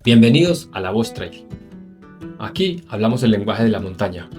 Bienvenidos a La Voz Trail. Aquí hablamos el lenguaje de la montaña.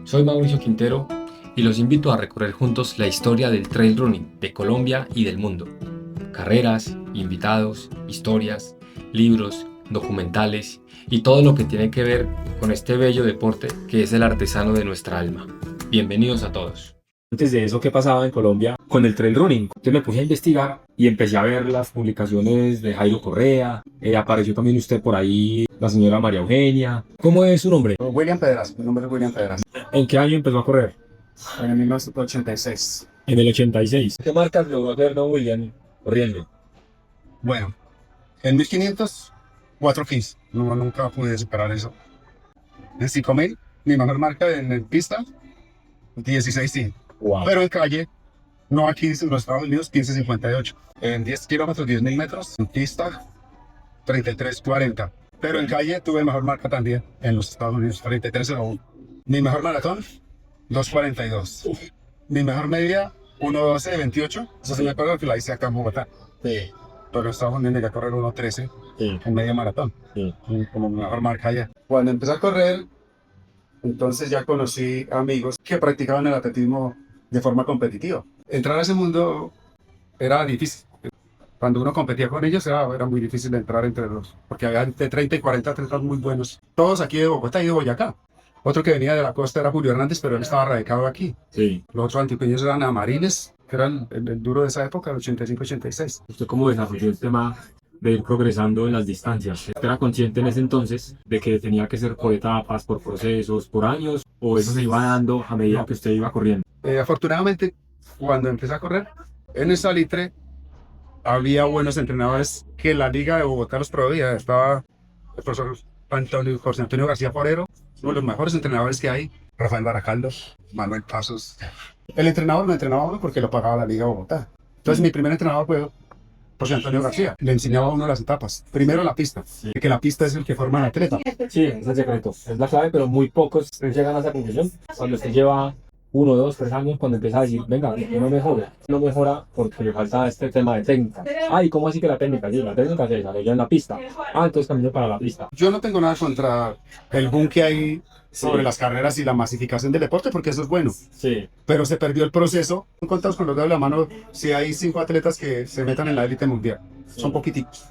Soy Mauricio Quintero y los invito a recorrer juntos la historia del trail running de Colombia y del mundo. Carreras, invitados, historias, libros, documentales y todo lo que tiene que ver con este bello deporte que es el artesano de nuestra alma. Bienvenidos a todos. Antes de eso, ¿qué pasaba en Colombia con el trail running? Entonces me puse a investigar y empecé a ver las publicaciones de Jairo Correa. Apareció también usted por ahí, la señora María Eugenia. ¿Cómo es su nombre? William Pedras, mi nombre es William Pedras. ¿En qué año empezó a correr? En el 1986. En el 86. ¿Qué marcas logró hacer don William corriendo? Bueno, en 1500, 4:15. No, nunca pude superar eso. En 5000, mi mejor marca en pista, 16 sí. Wow. Pero en calle, no aquí en los Estados Unidos, 15:58. En 10 kilómetros, 10.000 metros, en pista, 33:40. Pero en calle tuve mejor marca también en los Estados Unidos, 33:01. Mi mejor maratón, 2:42. Mi mejor media, 1:12:28. Eso sí me acuerdo que la hice acá en Bogotá. Sí. Pero en Estados Unidos llegué a correr 1:13 Sí. en media maratón. Sí. Como mi mejor marca allá. Cuando empecé a correr, entonces ya conocí amigos que practicaban el atletismo de forma competitiva. Entrar a ese mundo era difícil. Cuando uno competía con ellos era muy difícil entrar entre los, porque había entre 30 y 40 atletas muy buenos. Todos aquí de Bogotá y de Boyacá. Otro que venía de la costa era Julio Hernández, pero él estaba radicado aquí. Sí. Los otros antioqueños eran Amariles, que eran el duro de esa época, el 85-86. ¿Usted cómo desarrolló el tema de ir progresando en las distancias? ¿Usted era consciente en ese entonces de que tenía que ser por etapas, por procesos, por años? ¿O eso se iba dando a medida que usted iba corriendo? Afortunadamente, cuando empecé a correr, en el salitre había buenos entrenadores que la Liga de Bogotá los proveía. Estaba el profesor José Antonio García Forero, uno de los mejores entrenadores que hay, Rafael Baracaldo, Manuel Pasos. El entrenador lo entrenaba a uno porque lo pagaba la Liga de Bogotá. Entonces mi primer entrenador fue José Antonio García. Le enseñaba a uno las etapas. Primero la pista, que la pista es el que forma al atleta. Sí, es el secreto, es la clave, pero muy pocos llegan a esa conclusión. Cuando usted lleva 1, 2, 3 años, cuando empieza a decir, venga, no mejora. No mejora porque le falta este tema de técnica. ¿Y cómo así que la técnica? Sí, la técnica se desarrolla en la pista. Entonces camino para la pista. Yo no tengo nada contra el boom que hay sobre las carreras y la masificación del deporte, porque eso es bueno. Sí. Pero se perdió el proceso. Contados con los dedos de la mano, si hay 5 atletas que se metan en la élite mundial. Son poquititos.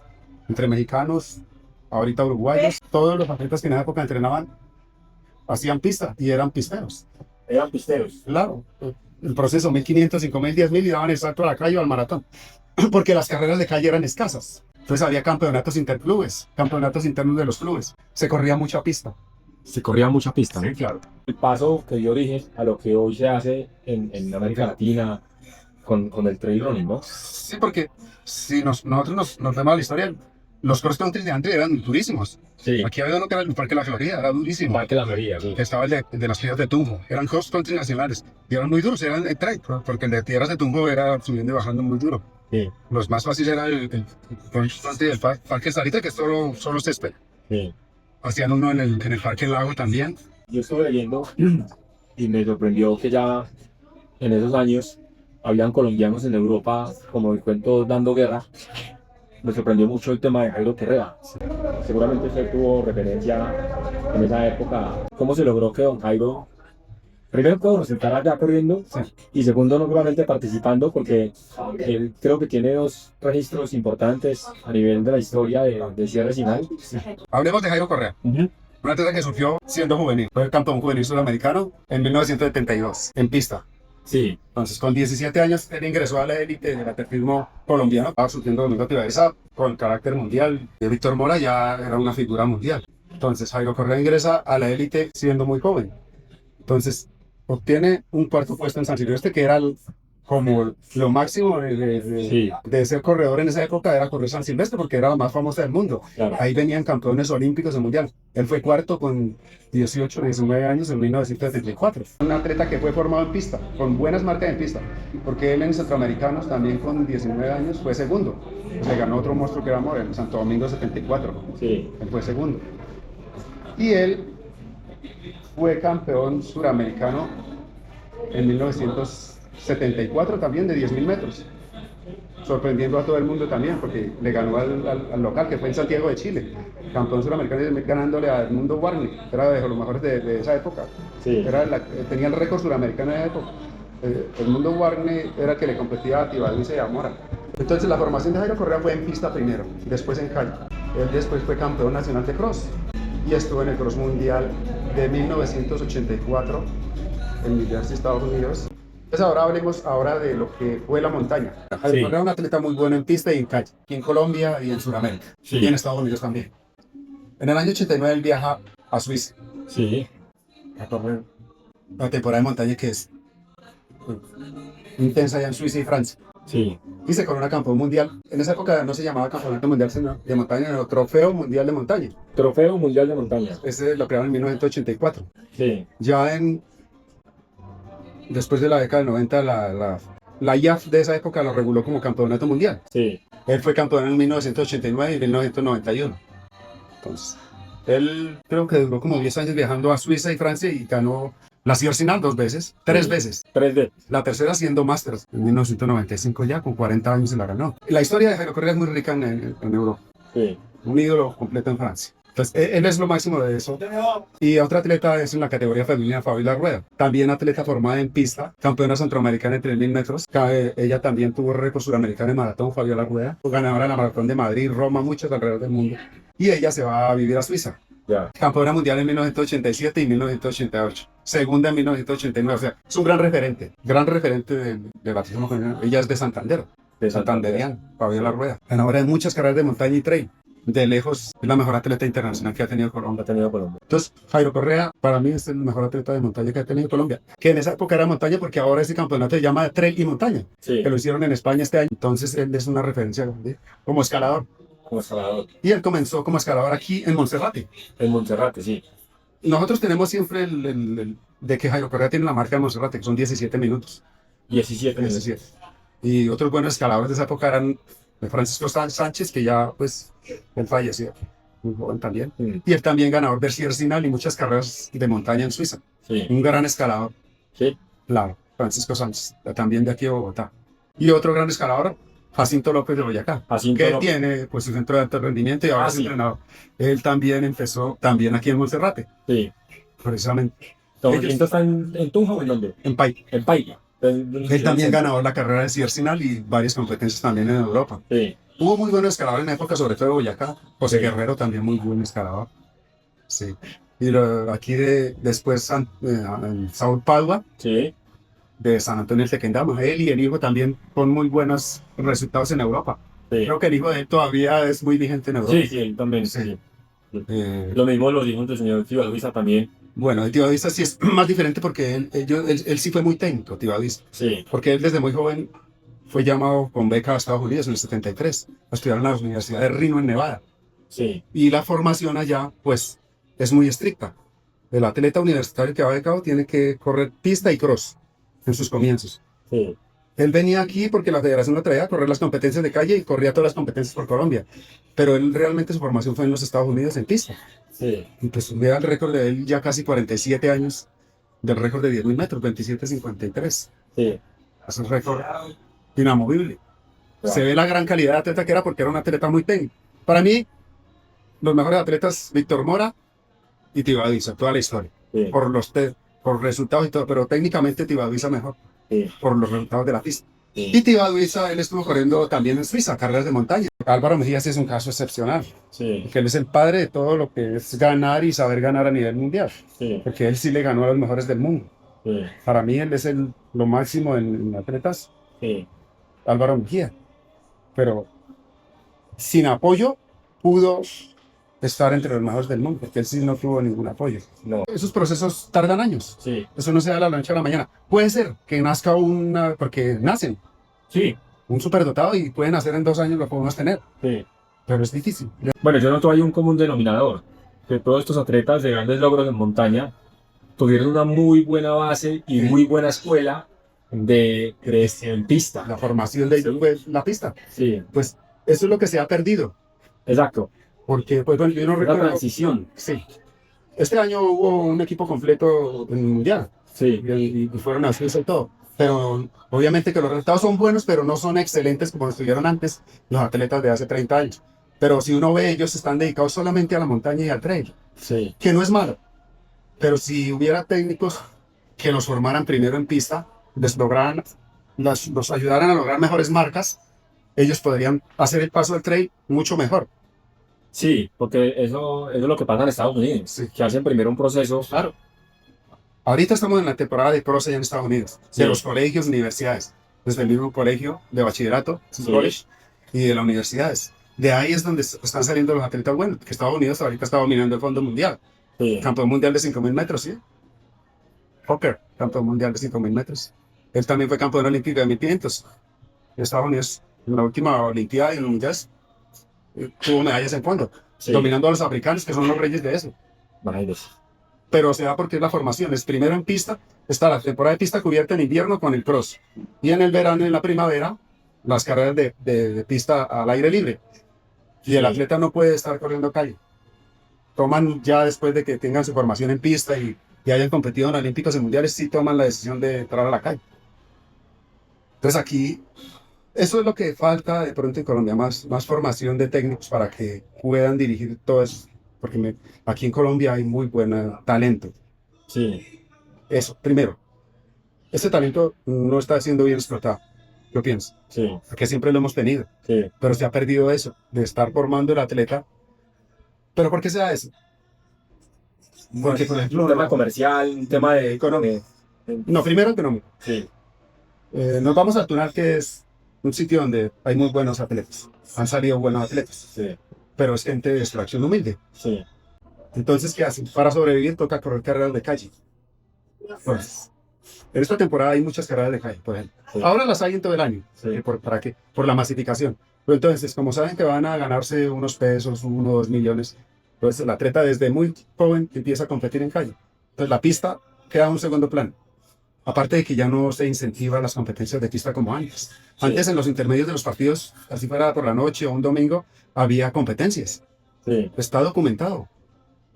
Entre mexicanos, ahorita uruguayos, todos los atletas que en esa época entrenaban hacían pista y eran pisteros. Eran pisteros. Claro. El proceso, 1500, 5000, 10.000 y daban el salto a la calle o al maratón. Porque las carreras de calle eran escasas. Entonces había campeonatos interclubes, campeonatos internos de los clubes. Se corría mucha pista. Se corría mucha pista, ¿no? Sí, claro. El paso que dio origen a lo que hoy se hace en América Latina con el trail running, ¿no? Sí, porque si nosotros nos vemos a la historia, los cross country de antes eran durísimos. Sí. Aquí había uno que era el Parque La Florida, era durísimo. Más que la mayoría, sí. Estaba el de las piedras de Tumbo. Eran cross country nacionales. Y eran muy duros, eran el trail, porque el de tierras de Tumbo era subiendo y bajando muy duro. Sí. Los más fáciles era el cross country del Parque Sarita, que es solo césped. Sí. Hacían uno en el Parque Lago también. Yo estuve leyendo y me sorprendió que ya en esos años habían colombianos en Europa, como el cuento, dando guerra. Me sorprendió mucho el tema de Jairo Correa. Seguramente usted tuvo referencia en esa época. ¿Cómo se logró que don Jairo, primero pudo presentar allá corriendo, y segundo no solamente participando, porque él creo que tiene 2 registros importantes a nivel de la historia de cierre final? Hablemos de Jairo Correa. Un atleta que surgió siendo juvenil. Fue el campeón juvenil sudamericano en 1972, en pista. Sí. Entonces, con 17 años, él ingresó a la élite del atletismo colombiano. Estaba surgiendo Domingo Tirabeza con carácter mundial. Víctor Mora ya era una figura mundial. Entonces, Jairo Correa ingresa a la élite siendo muy joven. Entonces, obtiene un 4º puesto en San Silvestre, que era como lo máximo de ser corredor en esa época, era correr San Silvestre, porque era la más famosa del mundo. Claro. Ahí venían campeones olímpicos del mundial. Él fue 4º con 18, 19 años en 1974. Un atleta que fue formado en pista, con buenas marcas en pista, porque él en Centroamericanos también con 19 años fue segundo. Pues le ganó otro monstruo que era Morel, Santo Domingo 74. Sí. Él fue segundo. Y él fue campeón suramericano en 1974 también de 10.000 metros. sorprendiendo a todo el mundo también, porque le ganó al local, que fue en Santiago de Chile, campeón suramericano, ganándole al Mundo Warney, que era de los mejores de esa época. Sí. Tenía el récord suramericano de esa época. El Mundo Warney era el que le competía a Tibaduiza y a Mora. Entonces la formación de Jairo Correa fue en pista primero, después en calle. Él después fue campeón nacional de cross y estuvo en el cross mundial de 1984 en New Jersey, Estados Unidos. Entonces ahora hablemos de lo que fue la montaña. Jairo Correa es un atleta muy bueno en pista y en calle, aquí en Colombia y en Sudamérica, y en Estados Unidos también. En el año 89 él viaja a Suiza a correr la temporada de montaña, que es intensa ya en Suiza y Francia. Y se corona campeón mundial. En esa época no se llamaba campeonato mundial de montaña, sino trofeo mundial de montaña. Trofeo Mundial de Montaña. Ese lo crearon en 1984. Sí. Ya después de la década del 90, la IAF de esa época lo reguló como campeonato mundial. Sí. Él fue campeón en 1989 y 1991. Entonces, él creo que duró como 10 años viajando a Suiza y Francia y ganó la Siersinal 2 veces, 3 veces. 3 veces. La tercera siendo Masters en 1995 ya, con 40 años se la ganó. La historia de Jairo Correa es muy rica en Europa. Sí. Un ídolo completo en Francia. Entonces, él es lo máximo de eso. Y otra atleta es en la categoría femenina, Fabiola Rueda. También atleta formada en pista, campeona centroamericana en 3.000 metros. Ella también tuvo récord suramericano en maratón, Fabiola Rueda. Ganadora de la maratón de Madrid, Roma, muchos alrededor del mundo. Y ella se va a vivir a Suiza. Ya. Campeona mundial en 1987 y 1988. Segunda en 1989. O sea, es un gran referente del atletismo femenino. Ella es de Santander, de Santanderiana, Fabiola Rueda. Ganadora de muchas carreras de montaña y trail. De lejos, es la mejor atleta internacional que ha tenido Colombia. Entonces, Jairo Correa, para mí, es el mejor atleta de montaña que ha tenido Colombia. Que en esa época era montaña, porque ahora ese campeonato se llama trail y montaña. Sí. Que lo hicieron en España este año. Entonces, él es una referencia como escalador. Como escalador. Y él comenzó como escalador aquí en Monserrate. En Monserrate, sí. Nosotros tenemos siempre de que Jairo Correa tiene la marca de Monserrate, que son 17 minutos. 17 minutos. 17. Y otros buenos escaladores de esa época eran Francisco Sánchez, que ya, pues, él falleció, muy joven también. Y él también ganador del Siersinal y muchas carreras de montaña en Suiza. Sí. Un gran escalador. Sí. Claro, Francisco Sánchez, también de aquí de Bogotá. Y otro gran escalador, Jacinto López de Boyacá, que tiene pues su centro de alto rendimiento y ahora es entrenador. Él también empezó aquí en Monserrate. Sí. Precisamente. ¿Jacinto está en Tunja o en dónde? En Paipa. En Paipa. Él también ganó la carrera de Siersinal y varias competencias también en Europa. Sí. Hubo muy buenos escaladores en la época, sobre todo de Boyacá. José Guerrero también muy buen escalador. Sí. Y aquí después en Saúl Padua, Sí. de San Antonio del Tequendama. Él y el hijo también con muy buenos resultados en Europa. Sí. Creo que el hijo de él todavía es muy vigente en Europa. Sí, sí, él también. Sí. Lo mismo los hijos del señor Tibaduiza también. Bueno, el Tibaduiza sí es más diferente porque él sí fue muy técnico, Tibaduiza. Sí. Porque él desde muy joven fue llamado con beca a Estados Unidos en el 73 a estudiar en la Universidad de Reno en Nevada. Sí. Y la formación allá, pues, es muy estricta. El atleta universitario que va becado tiene que correr pista y cross en sus comienzos. Sí. Él venía aquí porque la federación lo traía a correr las competencias de calle y corría todas las competencias por Colombia. Pero él realmente su formación fue en los Estados Unidos en pista. Sí. Y pues vea el récord de él ya casi 47 años del récord de 10.000 metros, 27.53. Sí. Es un récord inamovible. Claro. Se ve la gran calidad de atleta que era porque era un atleta muy técnico. Para mí, los mejores atletas, Víctor Mora y Tibaduiza, toda la historia. Sí. Por resultados y todo, pero técnicamente Tibaduiza mejor. Sí. Por los resultados de la pista. Sí. Y Tibaduiza, él estuvo corriendo también en Suiza, carreras de montaña. Álvaro Mejías es un caso excepcional, Sí. porque él es el padre de todo lo que es ganar y saber ganar a nivel mundial, Sí. porque él sí le ganó a los mejores del mundo. Sí. Para mí él es lo máximo en atletas, Sí. Álvaro Mejía. Pero sin apoyo pudo estar entre los mejores del mundo, porque él sí no tuvo ningún apoyo. No. Esos procesos tardan años. Sí. Eso no se da de la noche a la mañana. Puede ser que nazca porque nacen Sí. un superdotado y pueden nacer en 2 años, lo podemos tener, Sí. pero es difícil. Bueno, yo noto ahí un común denominador, que todos estos atletas de grandes logros en montaña tuvieron una muy buena base y muy buena escuela de en pista. La formación de ellos Sí. fue la pista. Sí, Pues eso es lo que se ha perdido, exacto. porque pues bueno, yo no La recuerdo. transición. Sí. Este año hubo un equipo completo en el mundial Sí, y fueron a Suiza y todo. pero obviamente que los resultados son buenos, pero no son excelentes como estuvieron antes los atletas de hace 30 años. Pero si uno ve, ellos están dedicados solamente a la montaña y al trail, Sí. que no es malo. Pero si hubiera técnicos que los formaran primero en pista, los ayudaran a lograr mejores marcas, ellos podrían hacer el paso del trail mucho mejor. Sí, porque eso es lo que pasa en Estados Unidos, Sí. que hacen primero un proceso. Claro. Ahorita estamos en la temporada de pros allá en Estados Unidos, Sí. de los colegios, universidades, desde el mismo colegio de bachillerato, Sí. college, y de las universidades. De ahí es donde están saliendo los atletas buenos, que Estados Unidos ahorita está dominando el fondo mundial. Sí. Campeón mundial de 5.000 metros, ¿sí? Hooker, campeón mundial de 5.000 metros. Él también fue campeón olímpico de 1.500. Estados Unidos, en la última Olimpiada y en los mundiales, tuvo medallas en fondo, Sí. dominando a los africanos, que son los reyes de eso. Imagínese. Pero se da porque es la formación. Es primero en pista, está la temporada de pista cubierta en invierno con el cross. Y en el verano y en la primavera, las carreras de pista al aire libre. Y el Sí. atleta no puede estar corriendo calle. Toman ya después de que tengan su formación en pista y hayan competido en olímpicos y mundiales, sí toman la decisión de entrar a la calle. Entonces aquí, eso es lo que falta de pronto en Colombia, más formación de técnicos para que puedan dirigir todo eso. Porque aquí en Colombia hay muy buen talento. Sí. Eso, primero, ese talento no está siendo bien explotado, yo pienso, Sí. porque siempre lo hemos tenido, Sí. pero se ha perdido eso, de estar formando el atleta. ¿Pero por qué se da eso? Porque, por Un ejemplo, tema comercial, un tema de económico. No, primero económico. Sí. Nos vamos a Tunar, que es un sitio donde hay muy buenos atletas, han salido buenos atletas, Sí. pero es gente de extracción humilde. Sí. Entonces, ¿qué hacen? Para sobrevivir toca correr carreras de calle. Pues, en esta temporada hay muchas carreras de calle, por ejemplo. Sí. Ahora las hay en todo el año. Sí. ¿Para qué? Por la masificación. Pero entonces, como saben que van a ganarse unos pesos, 1 o 2 millones, entonces el atleta desde muy joven empieza a competir en calle. Entonces la pista queda en un segundo plano. Aparte de que ya no se incentiva las competencias de pista como antes. Sí. Antes, en los intermedios de los partidos, así fuera por la noche o un domingo, había competencias. Sí. Está documentado.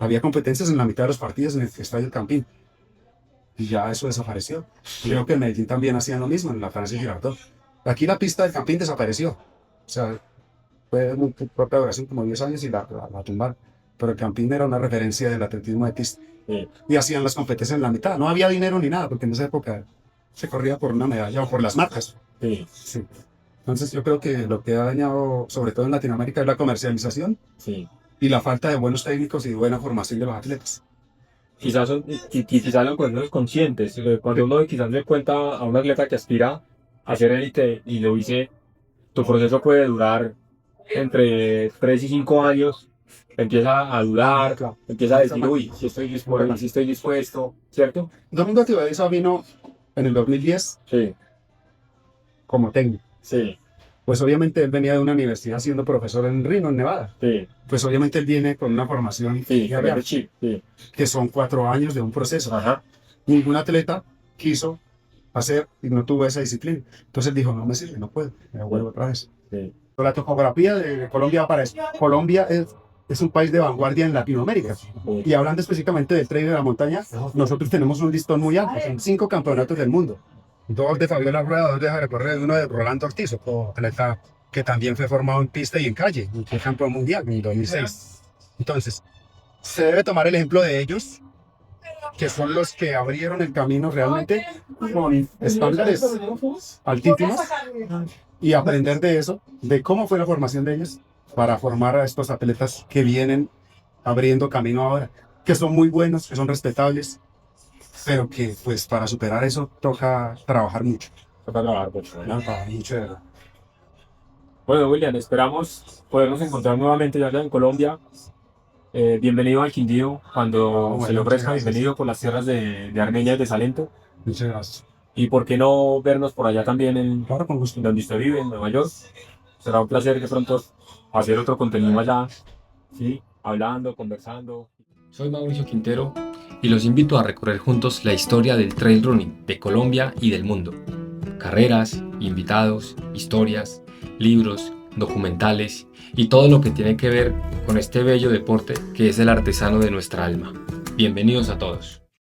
Había competencias en la mitad de los partidos en el Estadio El Campín. Y ya eso desapareció. Creo que en Medellín también hacían lo mismo, en la Francia Girardot. Aquí la pista del Campín desapareció. O sea, fue muy corta duración, como 10 años, y la tumbaron. Pero el Campín era una referencia del atletismo de pista. Sí. Y hacían las competencias en la mitad. No había dinero ni nada, porque en esa época se corría por una medalla o por las marcas. Sí. Sí. Entonces yo creo que lo que ha dañado, sobre todo en Latinoamérica, es la comercialización Sí. y la falta de buenos técnicos y buena formación de los atletas. Quizás son los procesos conscientes. Cuando uno quizás le cuenta a un atleta que aspira a ser élite y le dice, tu proceso puede durar entre 3 y 5 años, empieza a dudar, Claro. empieza a decir, uy, si estoy dispuesto, ¿cierto? Domingo Tibaiza vino en el 2010 Sí, como técnico. sí, Pues obviamente él venía de una universidad siendo profesor en Reno, en Nevada. sí, Pues obviamente él viene con una formación sí, ya cambiar de chip, sí, que son 4 años de un proceso. ajá, Ningún atleta quiso hacer y no tuvo esa disciplina. Entonces él dijo, no me sirve, no puedo, me vuelvo otra vez. sí, La topografía de Colombia para eso. Colombia es un país de vanguardia en Latinoamérica. Y hablando específicamente del trail de la montaña, nosotros tenemos un listón muy alto, son 5 campeonatos del mundo. 2 de Fabiola Rueda, 2 de Javier Correa y 1 de Rolando Ortiz, otro atleta que también fue formado en pista y en calle, y fue campeón mundial en 2006. Entonces, se debe tomar el ejemplo de ellos, que son los que abrieron el camino realmente con estándares altísimos, y aprender de eso, de cómo fue la formación de ellos, para formar a estos atletas que vienen abriendo camino ahora, que son muy buenos, que son respetables, pero que pues para superar eso toca trabajar mucho. toca trabajar mucho, ¿verdad? Trabajar mucho de verdad. Bueno, William, esperamos podernos encontrar nuevamente ya allá en Colombia. Bienvenido al Quindío, cuando Bueno, se le ofrezca, muchas gracias. bienvenido por las tierras de Armenia y de Salento. Muchas gracias. Y por qué no vernos por allá también en Claro, con gusto. donde usted vive, en Nueva York. Será un placer de pronto hacer otro contenido allá, ¿sí? Hablando, conversando. Soy Mauricio Quintero y los invito a recorrer juntos la historia del trail running de Colombia y del mundo. Carreras, invitados, historias, libros, documentales y todo lo que tiene que ver con este bello deporte que es el artesano de nuestra alma. Bienvenidos a todos.